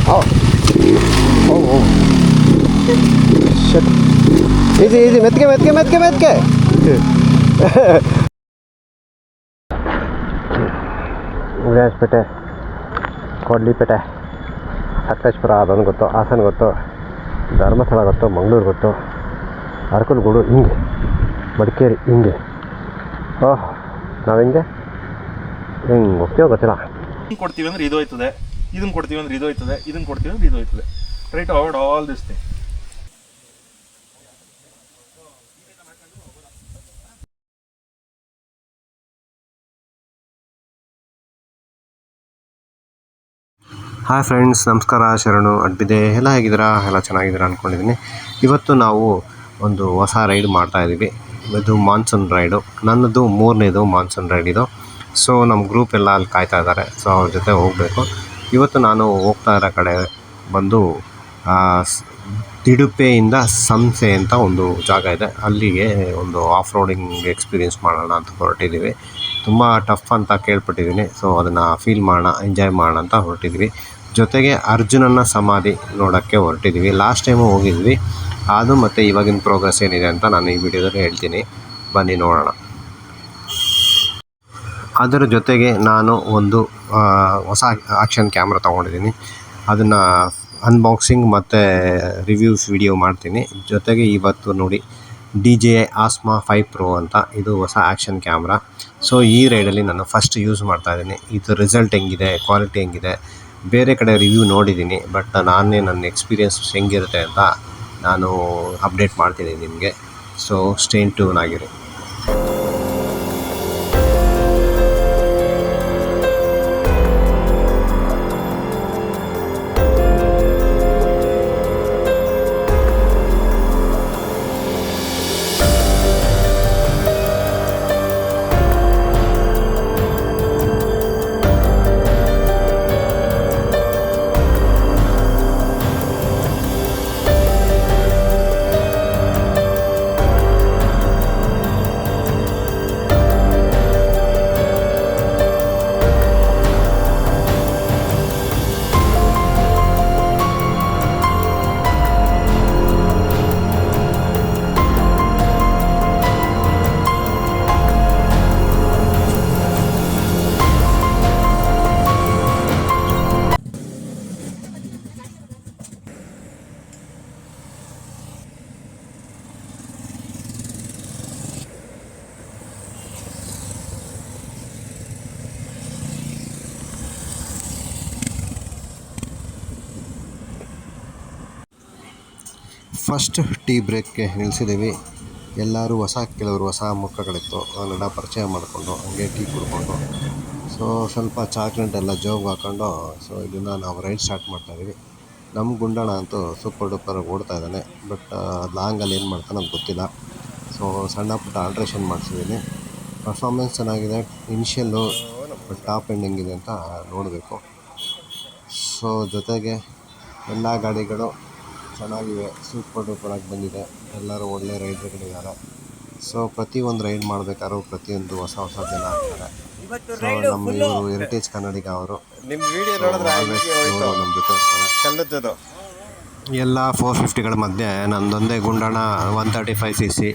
Oh. Oh, oh. Shit. Easy, easy. ಮೆತ್ಕೆ. Virajpet, Kodlipete, Sakleshpur ಅದೊಂದು ಗೊತ್ತು, ಹಾಸನ ಗೊತ್ತು, ಧರ್ಮಸ್ಥಳ ಗೊತ್ತು, ಮಂಗಳೂರು ಗೊತ್ತು, ಅರಕಲಗೂಡು ಹಿಂಗೆ, ಮಡಿಕೇರಿ ಹಿಂಗೆ. ಓಹ್, ನಾವು ಹಿಂಗೆ ಹೋಗ್ತೀವೋ ಗೊತ್ತಿಲ್ಲ. ಕೊಡ್ತೀವಿ ಅಂದ್ರೆ ಇದು ಹೋಯ್ತದೆ, ಇದನ್ನ ಕೊಡ್ತೀವಿ ಅಂದ್ರೆ ಇದು ಹೋಯ್ತದೆ, ಇದನ್ನ ಕೊಡ್ತೀವಿ ಅಂದ್ರೆ ಇದು ಹೋಯ್ತದೆ. Try to avoid all this thing. Hi friends, ನಮಸ್ಕಾರ, ಶರಣು, ಅಡ್ಬಿದೆ. ಎಲ್ಲ ಹೇಗಿದ್ದೀರಾ? ಎಲ್ಲ ಚೆನ್ನಾಗಿದ್ದೀರಾ ಅಂದ್ಕೊಂಡಿದ್ದೀನಿ. ಇವತ್ತು ನಾವು ಒಂದು ಹೊಸ ರೈಡ್ ಮಾಡ್ತಾಯಿದ್ದೀವಿ. ಇದು ಮಾನ್ಸೂನ್ ರೈಡು, ನನ್ನದು 3ನೇದು ಮಾನ್ಸೂನ್ ರೈಡ್ ಇದು. ಸೊ ನಮ್ಮ ಗ್ರೂಪ್ ಎಲ್ಲ ಅಲ್ಲಿ ಕಾಯ್ತಾ ಇದ್ದಾರೆ. ಸೊ ಅವ್ರ ಜೊತೆ ಹೋಗಬೇಕು. ಇವತ್ತು ನಾನು ಹೋಗ್ತಾ ಇರೋ ಕಡೆ ಬಂದು ತಿಡುಪೆಯಿಂದ ಸಂಸೆ ಅಂತ ಒಂದು ಜಾಗ ಇದೆ. ಅಲ್ಲಿಗೆ ಒಂದು ಆಫ್ ರೋಡಿಂಗ್ ಎಕ್ಸ್ಪೀರಿಯೆನ್ಸ್ ಮಾಡೋಣ ಅಂತ ಹೊರಟಿದ್ದೀವಿ. ತುಂಬ ಟಫ್ ಅಂತ ಕೇಳ್ಪಟ್ಟಿದ್ದೀನಿ. ಸೊ ಅದನ್ನು ಫೀಲ್ ಮಾಡೋಣ, ಎಂಜಾಯ್ ಮಾಡೋಣ ಅಂತ ಹೊರಟಿದ್ವಿ. ಜೊತೆಗೆ ಅರ್ಜುನನ ಸಮಾಧಿ ನೋಡೋಕ್ಕೆ ಹೊರಟಿದ್ವಿ. ಲಾಸ್ಟ್ ಟೈಮು ಹೋಗಿದ್ವಿ. ಅದು ಮತ್ತು ಇವಾಗಿನ ಪ್ರೋಗ್ರೆಸ್ ಏನಿದೆ ಅಂತ ನಾನು ಈ ವಿಡಿಯೋದಲ್ಲಿ ಹೇಳ್ತೀನಿ, ಬನ್ನಿ ನೋಡೋಣ. ಅದರ ಜೊತೆಗೆ ನಾನು ಒಂದು ಹೊಸ ಆ್ಯಕ್ಷನ್ ಕ್ಯಾಮ್ರಾ ತೊಗೊಂಡಿದ್ದೀನಿ. ಅದನ್ನು ಅನ್ಬಾಕ್ಸಿಂಗ್ ಮತ್ತು ರಿವ್ಯೂಸ್ ವಿಡಿಯೋ ಮಾಡ್ತೀನಿ. ಜೊತೆಗೆ ಇವತ್ತು ನೋಡಿ DJI Osmo 5 Pro ಅಂತ, ಇದು ಹೊಸ ಆ್ಯಕ್ಷನ್ ಕ್ಯಾಮ್ರಾ. ಸೊ ಈ ರೈಡಲ್ಲಿ ನಾನು ಫಸ್ಟ್ ಯೂಸ್ ಮಾಡ್ತಾಯಿದ್ದೀನಿ. ಇದು ರಿಸಲ್ಟ್ ಹೆಂಗಿದೆ, ಕ್ವಾಲಿಟಿ ಹೆಂಗಿದೆ, ಬೇರೆ ಕಡೆ ರಿವ್ಯೂ ನೋಡಿದ್ದೀನಿ. ಬಟ್ ನಾನೇ ನನ್ನ ಎಕ್ಸ್ಪೀರಿಯೆನ್ಸ್ ಹೆಂಗಿರುತ್ತೆ ಅಂತ ನಾನು ಅಪ್ಡೇಟ್ ಮಾಡ್ತೀನಿ ನಿಮಗೆ. ಸೊ ಸ್ಟೇ ಟ್ಯೂನ್ ಆಗಿರಿ. ಫಸ್ಟ್ ಟೀ ಬ್ರೇಕ್ಗೆ ನಿಲ್ಲಿಸಿದ್ದೀವಿ. ಎಲ್ಲರೂ ಕೆಲವರು ಹೊಸ ಮುಖಗಳಿತ್ತು, ಅವನ್ನೆಲ್ಲ ಪರಿಚಯ ಮಾಡಿಕೊಂಡು ಹಂಗೆ ಟೀ ಕುಡ್ಕೊಂಡು, ಸೊ ಸ್ವಲ್ಪ ಚಾಕ್ಲೇಟ್ ಎಲ್ಲ ಜೋಬ್ಗೆ ಹಾಕ್ಕೊಂಡು, ಸೊ ಇದನ್ನು ನಾವು ರೈಡ್ ಸ್ಟಾರ್ಟ್ ಮಾಡ್ತಾಯಿದ್ದೀವಿ. ನಮ್ಮ ಗುಂಡಣ್ಣ ಅಂತೂ ಸೂಪರ್ ಡೂಪರ್ ಓಡ್ತಾ ಇದ್ದಾನೆ. ಬಟ್ ಲಾಂಗಲ್ಲಿ ಏನು ಮಾಡ್ತಾನೆ ಅದು ಗೊತ್ತಿಲ್ಲ. ಸೊ ಸಣ್ಣ ಪುಟ್ಟ ಆಲ್ಟ್ರೇಷನ್ ಮಾಡಿಸಿದ್ದೀನಿ. ಪರ್ಫಾರ್ಮೆನ್ಸ್ ಚೆನ್ನಾಗಿದೆ. ಇನಿಷಿಯಲ್ಲು ಟಾಪ್ ಎಂಡ್ ಹೆಂಗಿದೆ ಅಂತ ನೋಡಬೇಕು. ಸೊ ಜೊತೆಗೆ ಎಲ್ಲ ಗಾಡಿಗಳು ಚೆನ್ನಾಗಿವೆ, ಸೂಪರ್ ಡೂಪರಾಗಿ ಬಂದಿದೆ. ಎಲ್ಲರೂ ಒಳ್ಳೆ ರೈಡರ್ಗಳಿದ್ದಾರೆ. ಸೊ ಪ್ರತಿಯೊಂದು ರೈಡ್ ಮಾಡಬೇಕಾದ್ರೂ ಪ್ರತಿಯೊಂದು ಹೊಸ ಜನ ಆಗ್ತಾರೆ. ಸೊ ನಮ್ಮ ಇವರು ಹೆರಿಟೇಜ್ ಕನ್ನಡಿಗ ಅವರು ನಿಮ್ಮ ವಿಡಿಯೋ ನೋಡಿದ್ರೆ ನಮ್ಮ ಜೊತೆ ಇರ್ತಾರೆ. ಎಲ್ಲ 450ಗಳ ಮಧ್ಯೆ ನಂದೊಂದೇ ಗುಂಡಣ್ಣ 135cc.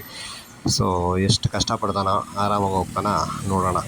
ಸೊ ಎಷ್ಟು ಕಷ್ಟಪಡ್ತಾನೋ, ಆರಾಮಾಗಿ ಹೋಗ್ತಾನ, ನೋಡೋಣ.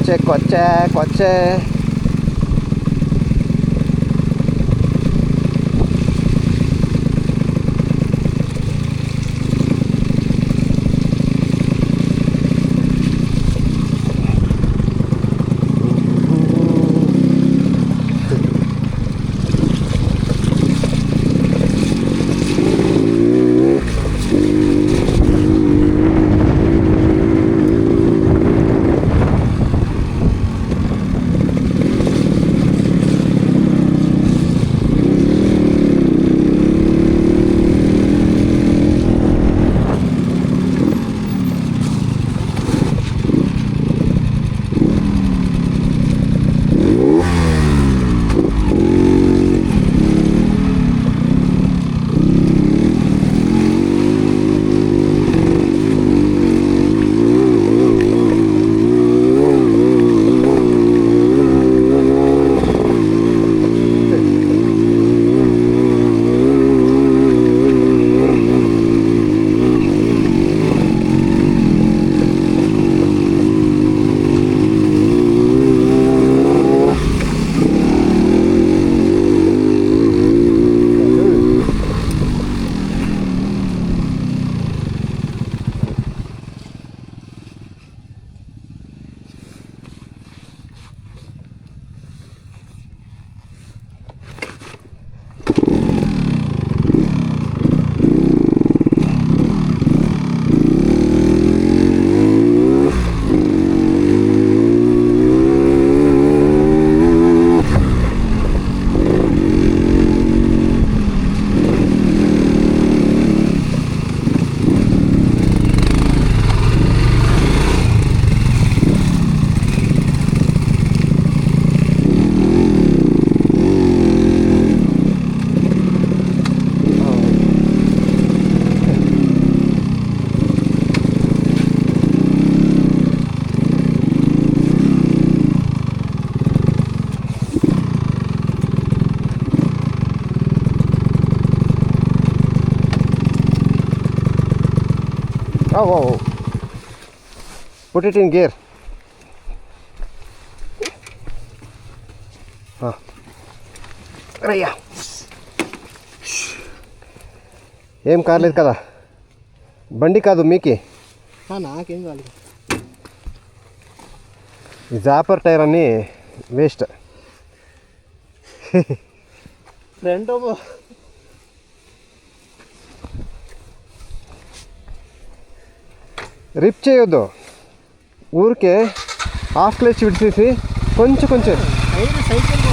ಕೊಚ್ಚೆ ಕೊಚ್ಚೆ ಕೊಚ್ಚೆ. Oh. Put it in gear. Raya. ఏం కాలేదు కదా, బండి కాదు మీకి. నాకేం కాలేదు. ఈ జాపర్ టైర్ అన్నీ వేస్ట్. ఫ్రంట్ రిప్ చేయొద్దు, ఊరికే హాఫ్ క్లచ్ విడిచేసి కొంచెం కొంచెం సైకిల్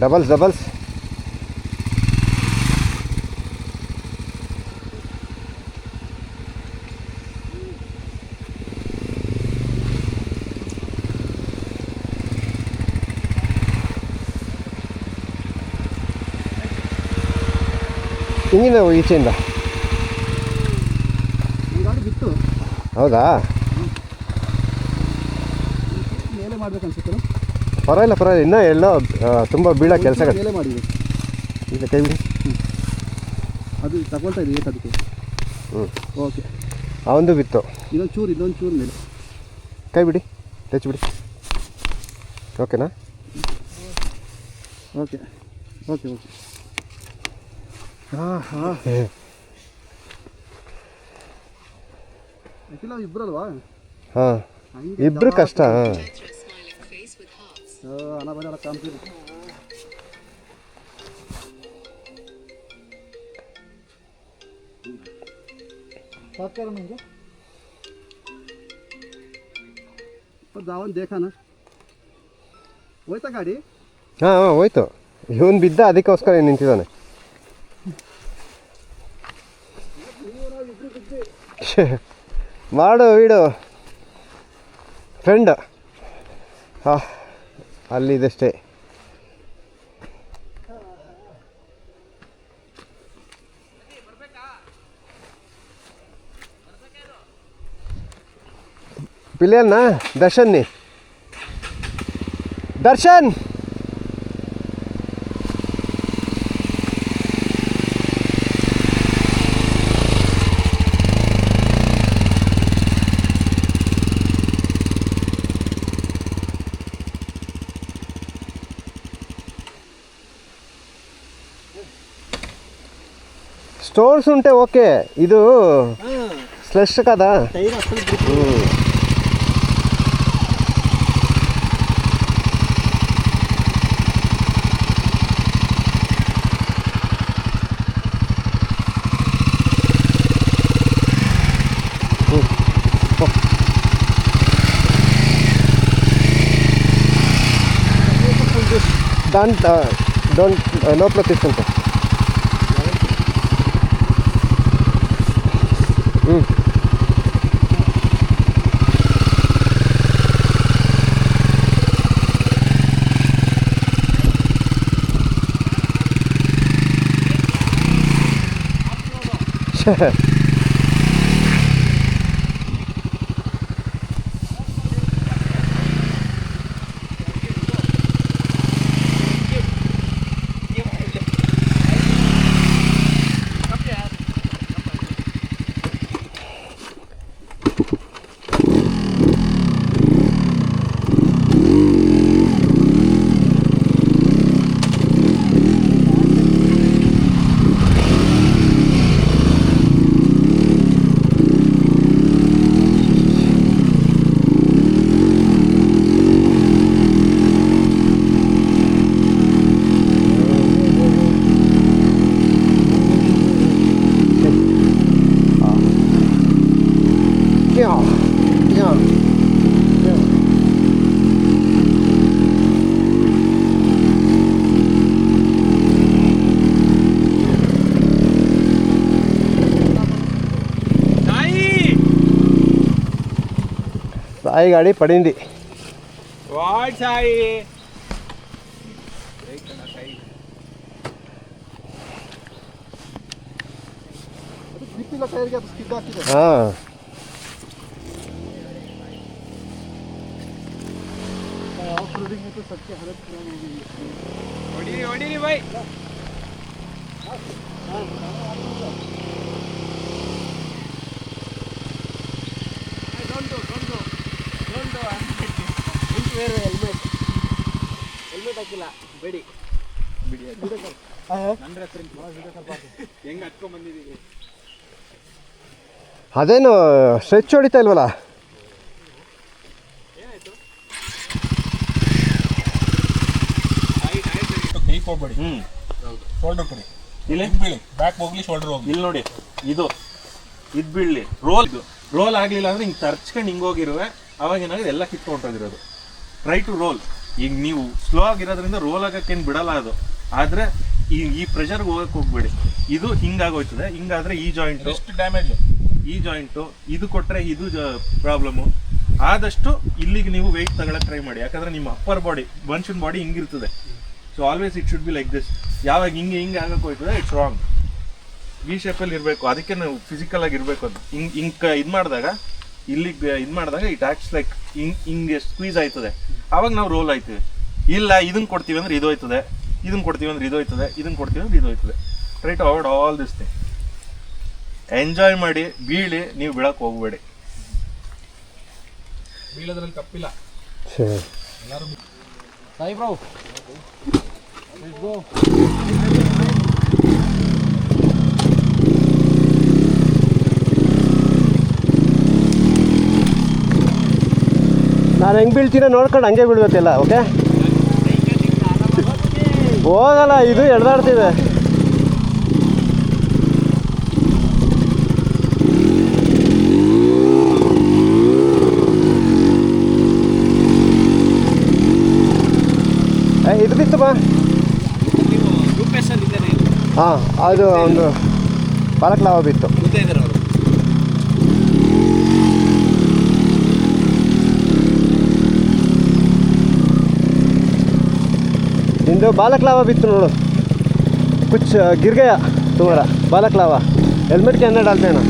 డబల్స్ ಇಂಜಿನ್ ಈಚೆಯಿಂದ. ಬಿತ್ತು. ಹೌದಾ, ಮೇಲೆ ಮಾಡ್ಬೇಕು ಅನ್ಸುತ್ತೆ. ಪರವಾಗಿಲ್ಲ, ಇನ್ನೂ ಎಲ್ಲೋ ತುಂಬ ಬೀಳೋ ಕೆಲಸಗಳು. ಮೇಲೆ ಮಾಡಿದೆ ಈಗ ಕೈ ಬಿಡಿ. ಅದು ತಗೊಳ್ತಾ ಇದೆ ಅದಕ್ಕೆ. ಓಕೆ, ಅವಂದು ಬಿತ್ತು. ಇದೊಂದು ಚೂರು ಮೇಲೆ ಕೈ ಬಿಡಿ, ಟಚ್ ಬಿಡಿ. ಓಕೆನಾ? ಓಕೆ. ಆ್ಯಕ್ಚುಲಿ ಇಬ್ಬರಲ್ವಾ? ಹಾಂ, ಇಬ್ಬರು ಕಷ್ಟ. ಅನಾಬಲ ಕಾಂಪ್ಲೀಟ್. देखा ना ಹೋಯ್ತಾ ಗಾಡಿ? ಹಾಂ ಹೋಯ್ತು. ಇವನು ಬಿದ್ದ, ಅದಕ್ಕೋಸ್ಕರ ನಿಂತಿದ್ದಾನೆ. ಮಾಡು ವೀಡು ಫ್ರೆಂಡ್. ಹಾಂ, ಅಲ್ಲಿದಷ್ಟೇ. पिलियन ना दर्शन స్టోర్స్ ఉంటే ఓకే, ఇది స్లష్ కదా. టైర్ అసలు డోంట్ లోపల తీసుకుంటా. సాయి గాడి పడింది. వాట్ సాయి? ಗ್ರಿಪ್ಪಿಲ್ಲ ಟೈರ್ಗೆ ಅದು ಸ್ಕಿಡ್ ಹಾಕಿದೆ. ಆಫ್ ರೋಡಿಂಗ್ में तो सबके हालत खराब हो गई है. ಹೊಡೀರಿ ಬೈ. ಹೆಲ್ಮೆಟ್ ಹಾಕಿಲ್ಲ ಬೇಡಿ ಹೆಂಗ್ ಹತ್ಕೊಂಡ್ ಬಂದಿದ್ದೀವಿ? ಅದೇನು ಸ್ಟ್ರೆಚ್ ಹೊಡಿತಾ ಇಲ್ವಲ್ಲ? ಹೋಗ್ಬೇಡಿ. ಶೋಲ್ಡರ್ ಕೊಡಿ. ಇಲ್ಲಿ ಬೀಳಿ, ಬ್ಯಾಕ್ ಹೋಗ್ಲಿ, ಶೋಲ್ಡರ್ ಹೋಗ್ಲಿ. ಇಲ್ಲಿ ನೋಡಿ, ಇದು ಬೀಳಲಿ. ರೋಲ್ ಆಗ್ಲಿಲ್ಲ ಅಂದ್ರೆ ಹಿಂಗೆ ತರ್ಚ್ಕೊಂಡು ಹಿಂಗೆ ಹೋಗಿರುವೆ, ಅವಾಗ ಏನಾಗಿದೆ ಎಲ್ಲ ಕಿತ್ಕೊಂಡೋಗಿರೋದು. Try to roll. ಈಗ ನೀವು ಸ್ಲೋ ಆಗಿರೋದ್ರಿಂದ ರೋಲ್ ಆಗಕ್ಕೇನು ಬಿಡಲ್ಲ ಅದು, ಆದ್ರೆ ಈ ಪ್ರೆಷರ್ಗೆ ಹೋಗಕ್ಕೆ ಹೋಗ್ಬೇಡಿ. ಇದು ಹಿಂಗಾಗೋಯ್ತದೆ. ಹಿಂಗಾದ್ರೆ ಈ ಜಾಯಿಂಟು ಡ್ಯಾಮೇಜ್, ಈ ಜಾಯಿಂಟು ಇದು ಕೊಟ್ಟರೆ ಇದು ಪ್ರಾಬ್ಲಮ್ಮು. ಆದಷ್ಟು ಇಲ್ಲಿಗೆ ನೀವು ವೆಯ್ಟ್ ತಗೊಳಕ್ಕೆ ಟ್ರೈ ಮಾಡಿ, ಯಾಕಂದ್ರೆ ನಿಮ್ಮ ಅಪ್ಪರ್ ಬಾಡಿ, ಮನುಷ್ಯನ ಬಾಡಿ ಹಿಂಗಿರ್ತದೆ. So always it should be like this. ಯಾವಾಗ ಹಿಂಗೆ ಆಗಕ್ಕೆ ಹೋಯ್ತದೆ, ಇಟ್ಸ್ ರಾಂಗ್. ವಿ ಶೇಪಲ್ಲಿ ಇರಬೇಕು. ಅದಕ್ಕೆ ನಾವು ಫಿಸಿಕಲ್ ಆಗಿ ಇರಬೇಕು. ಅದು ಹಿಂಗೆ ಇದು ಮಾಡಿದಾಗ, ಇಲ್ಲಿಗೆ ಇದು ಮಾಡಿದಾಗ ಇಟ್ ಆಕ್ಟ್ಸ್ ಲೈಕ್ ಹಿಂಗೆ ಸ್ಕ್ವೀಸ್ ಆಯ್ತದೆ. ಆವಾಗ ನಾವು ರೋಲ್ ಆಯ್ತೀವಿ. ಇಲ್ಲ ಇದನ್ನು ಕೊಡ್ತೀವಿ ಅಂದ್ರೆ ಇದು ಹೋಯ್ತದೆ, ಇದನ್ನು ಕೊಡ್ತೀವಿ ಅಂದ್ರೆ ಇದು ಹೋಯ್ತದೆ, ಇದನ್ನು ಕೊಡ್ತೀವಿ ಅಂದ್ರೆ ಇದು ಹೋಯ್ತದೆ. Try to avoid all this thing. Enjoy ಮಾಡಿ, ಬೀಳಿ, ನೀವು ಬೀಳಕ್ಕೆ ಹೋಗ್ಬೇಡಿ. ಬೀಳೋದ್ರಲ್ಲಿ ತಪ್ಪಿಲ್ಲ. ಎಲ್ಲರೂ ಸಾಯಿ ಬ್ರೋ, ಲೆಟ್ಸ್ ಗೋ. ನಾನು ಹೆಂಗೆ ಬೀಳ್ತೀನೋ ನೋಡ್ಕೊಂಡು ಹಂಗೆ ಬೀಳ್ಬೇಕಲ್ಲ. ಓಕೆ, ಹೋಗಲ್ಲ, ಇದು ಎಳ್ದಾಡ್ತಿದೆ. ಇದು ಬಿತ್ತು ಬಾ. ಹಾಂ, ಅದು ಒಂದು ಬಾಲಕ್ಲಾವ ಬಿತ್ತು. ನಿಂದು ಬಾಲಕ್ಲಾವ ಬಿತ್ತು ನೋಡು. ಕುಚ್ ಗಿರ್ ಗಯಾ तुम्हारा बालकलावा. हेलमेट के अंदर डाल देना.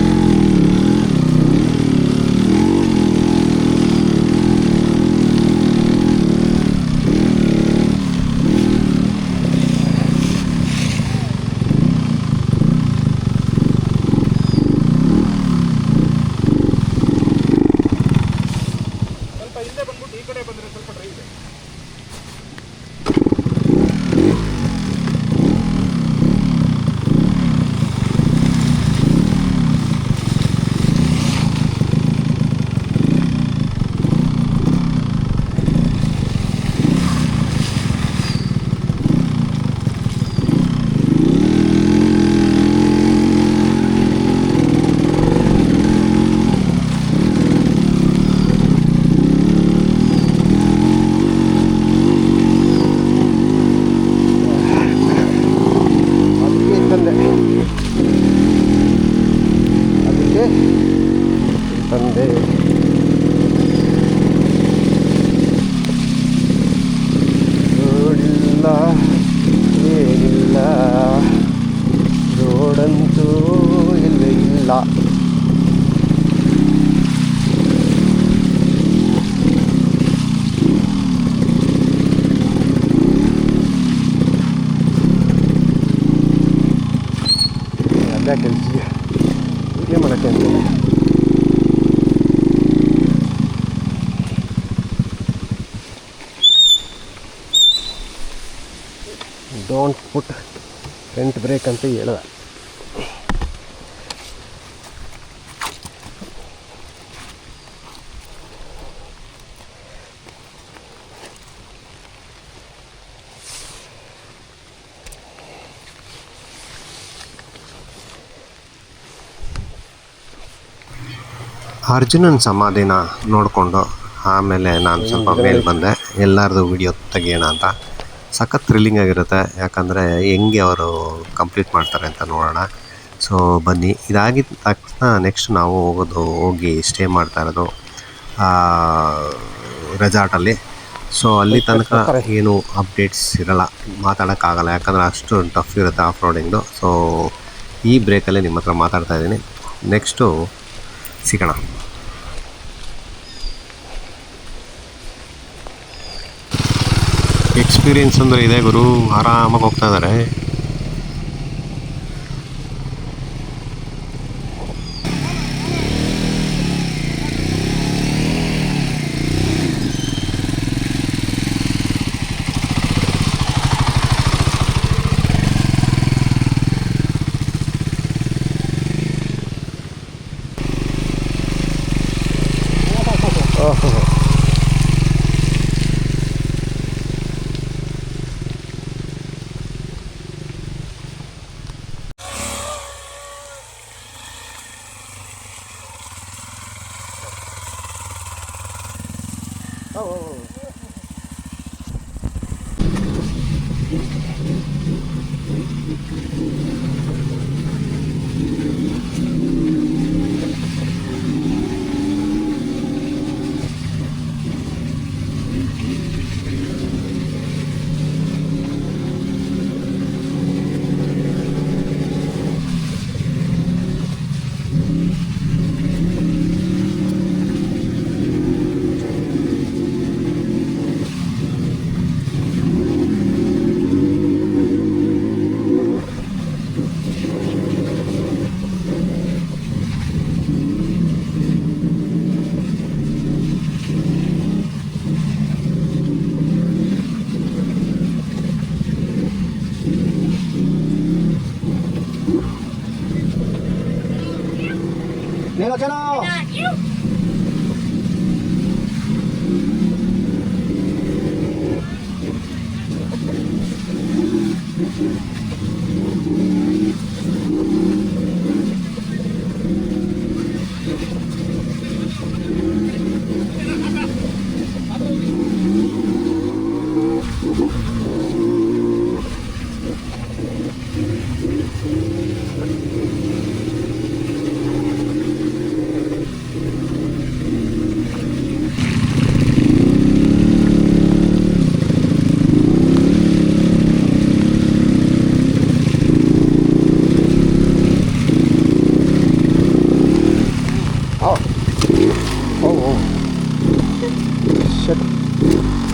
ಡೋಂಟ್ ಪುಟ್ ಫ್ರಂಟ್ ಬ್ರೇಕ್ ಅಂತ ಹೇಳ್ದ. ಅರ್ಜುನನ ಸಮಾಧಿನ ನೋಡಿಕೊಂಡು ಆಮೇಲೆ ನಾನು ಸ್ವಲ್ಪ ಮೇಲೆ ಬಂದೆ, ಎಲ್ಲರದು ವಿಡಿಯೋ ತೆಗಿಯೋಣ ಅಂತ. ಸಖತ್ ಥ್ರಿಲ್ಲಿಂಗ್ ಆಗಿರುತ್ತೆ, ಯಾಕಂದರೆ ಹೆಂಗೆ ಅವರು ಕಂಪ್ಲೀಟ್ ಮಾಡ್ತಾರೆ ಅಂತ ನೋಡೋಣ. ಸೊ ಬನ್ನಿ. ಇದಾಗಿದ್ದ ತಕ್ಷಣ ನೆಕ್ಸ್ಟ್ ನಾವು ಹೋಗಿ ಸ್ಟೇ ಮಾಡ್ತಾ ಇರೋದು ರೆಸಾರ್ಟಲ್ಲಿ. ಸೊ ಅಲ್ಲಿ ತನಕ ಏನು ಅಪ್ಡೇಟ್ಸ್ ಇರೋಲ್ಲ, ಮಾತಾಡೋಕ್ಕಾಗಲ್ಲ, ಯಾಕಂದರೆ ಅಷ್ಟು ಟಫ್ ಇರುತ್ತೆ ಆಫ್ ರೋಡಿಂಗ್ದು. ಸೊ ಈ ಬ್ರೇಕಲ್ಲಿ ನಿಮ್ಮ ಹತ್ರ ಮಾತಾಡ್ತಾ ಇದ್ದೀನಿ. ನೆಕ್ಸ್ಟು ಸಿಗೋಣ. ಎಕ್ಸ್ಪೀರಿಯನ್ಸ್ ಅಂದರೆ ಇದೆ ಗುರು, ಆರಾಮಾಗಿ ಹೋಗ್ತಾ ಇದ್ದಾರೆ.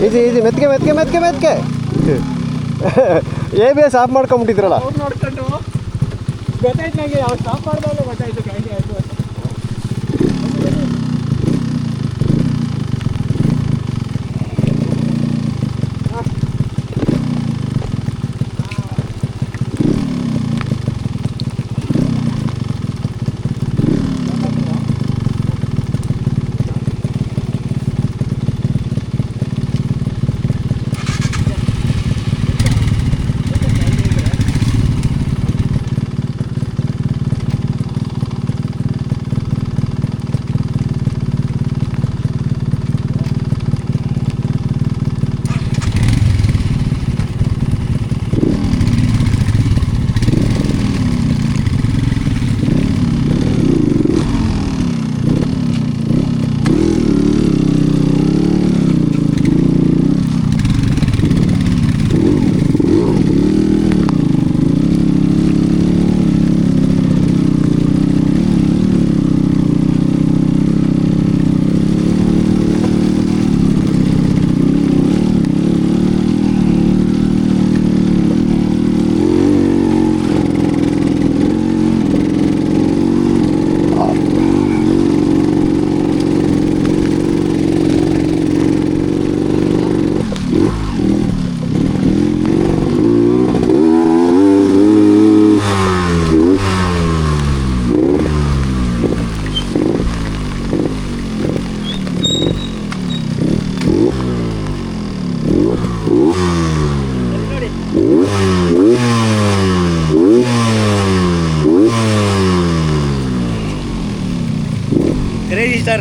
ಈಜಿ ಮೆತ್ಕೆ ABS ಆಫ್ ಮಾಡ್ಕೊಂಬಿಟ್ಟಿದ್ರಲ್ಲ. ನೋಡ್ಕೊಂಡು ಗೊತ್ತಾಯ್ತು ನನಗೆ, ಅವ್ರು ಸ್ಟಾಪ್ ಮಾಡಿದಾಗ ಗೊತ್ತಾಯ್ತು ಗಾಡಿ ಆಯಿತು ಅಂತ.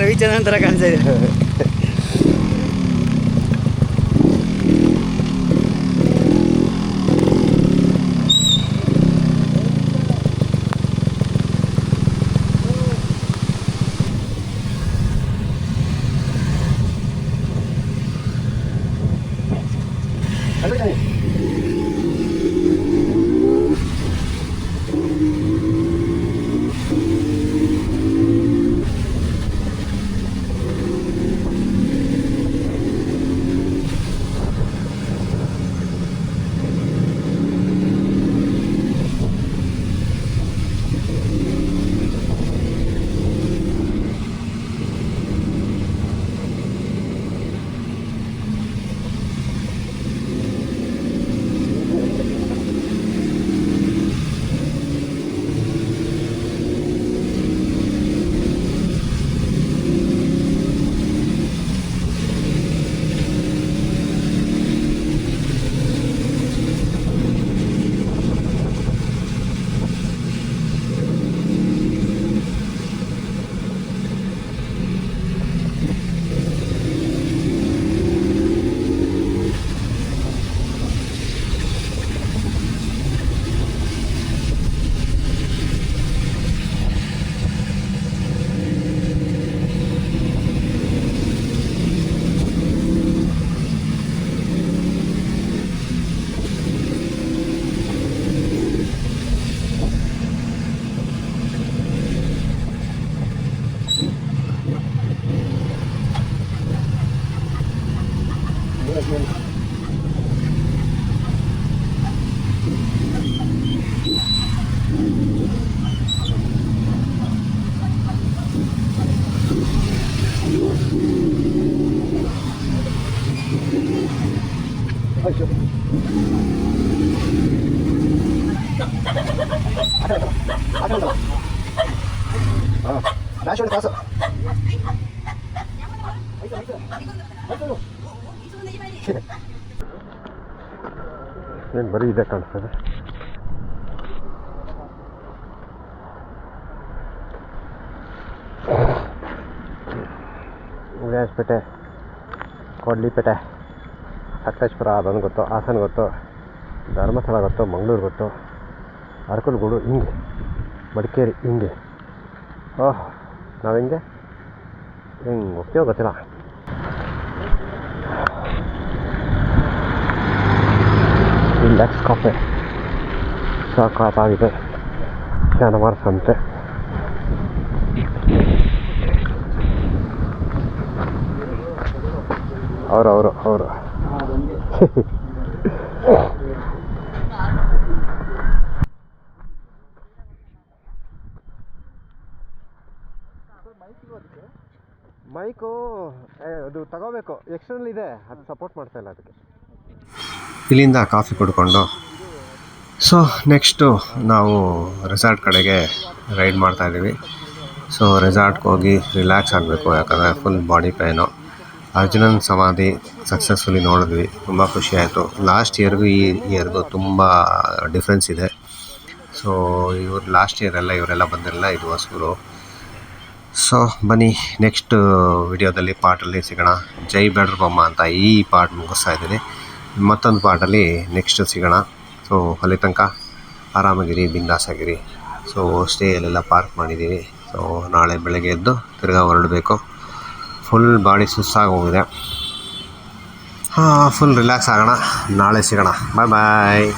ರವಿಚಂದ್ರನ್ ಥರ ಕಾಣಿಸ್ತಾ ಇದೆ. ಏನು ಬರೀ ಇದೆ ಕಾಣಿಸ್ತದೆ. ವಿಲಾಸಪೇಟೆ, ಕೊಡ್ಲಿಪೇಟೆ, ಸಕಲೇಶ್ಪುರ ಅದೊಂದು ಗೊತ್ತು, ಹಾಸನ ಗೊತ್ತು, ಧರ್ಮಸ್ಥಳ ಗೊತ್ತು, ಮಂಗಳೂರು ಗೊತ್ತು, ಅರಕಲಗೂಡು ಹಿಂಗೆ, ಮಡಿಕೇರಿ ಹಿಂಗೆ. ಓಹ್, ನಾವು ಹಿಂಗೆ ಹೋಗ್ತೀವೋ ಗೊತ್ತಿಲ್ಲ. ರಿಲ್ಯಾಕ್ಸ್ ಕಾಫೆ ಸಾಕಾಗಿದೆ. ಶನಿವಾರ ಸಂತೆ. ಅವರು ಮೈಕು ಅದು ತಗೋಬೇಕು, ಎಕ್ಸ್ಟರ್ನಲ್ ಇದೆ, ಅದು ಸಪೋರ್ಟ್ ಮಾಡ್ತಾ ಇಲ್ಲ ಅದಕ್ಕೆ. ಇಲ್ಲಿಂದ ಕಾಫಿ ಕುಡ್ಕೊಂಡು ಸೊ ನೆಕ್ಸ್ಟು ನಾವು ರೆಸಾರ್ಟ್ ಕಡೆಗೆ ರೈಡ್ ಮಾಡ್ತಾಯಿದ್ದೀವಿ. ಸೊ ರೆಸಾರ್ಟ್ಗೆ ಹೋಗಿ ರಿಲ್ಯಾಕ್ಸ್ ಆಗಬೇಕು, ಯಾಕಂದರೆ ಫುಲ್ ಬಾಡಿ ಪೇನು. ಅರ್ಜುನನ್ ಸಮಾಧಿ ಸಕ್ಸಸ್ಫುಲಿ ನೋಡಿದ್ವಿ, ತುಂಬ ಖುಷಿಯಾಯಿತು. ಲಾಸ್ಟ್ ಇಯರ್ಗೂ ಈ ಇಯರ್ಗೂ ತುಂಬ ಡಿಫ್ರೆನ್ಸ್ ಇದೆ. ಸೊ ಲಾಸ್ಟ್ ಇಯರೆಲ್ಲ ಇವರೆಲ್ಲ ಬಂದಿರಲಿಲ್ಲ, ಇದು ಹೊಸಬರು. ಸೊ ಬನ್ನಿ ನೆಕ್ಸ್ಟ್ ವಿಡಿಯೋದಲ್ಲಿ ಪಾರ್ಟಲ್ಲಿ ಸಿಗೋಣ. ಜೈ ಬೇಡ್ರ ಬೊಮ್ಮ ಅಂತ ಈ ಪಾರ್ಟ್ ಮುಗಿಸ್ತಾ ಇದ್ದೀನಿ. ಮತ್ತೊಂದು ಪಾರ್ಟಲ್ಲಿ ನೆಕ್ಸ್ಟ್ ಸಿಗೋಣ. ಸೊ ಅಲ್ಲಿ ತನಕ ಆರಾಮಾಗಿರಿ, ಬಿಂದಾಸಾಗಿರಿ. ಸೊ ಸ್ಟೇಯಲ್ಲೆಲ್ಲ ಪಾರ್ಕ್ ಮಾಡಿದ್ದೀವಿ. ಸೊ ನಾಳೆ ಬೆಳಗ್ಗೆ ಎದ್ದು ತಿರ್ಗಾ ಹೊರಡಬೇಕು. ಫುಲ್ ಬಾಡಿ ಸುಸ್ತಾಗಿ ಹೋಗಿದೆ. ಫುಲ್ ರಿಲ್ಯಾಕ್ಸ್ ಆಗೋಣ. ನಾಳೆ ಸಿಗೋಣ. ಬಾಯ್ ಬಾಯ್.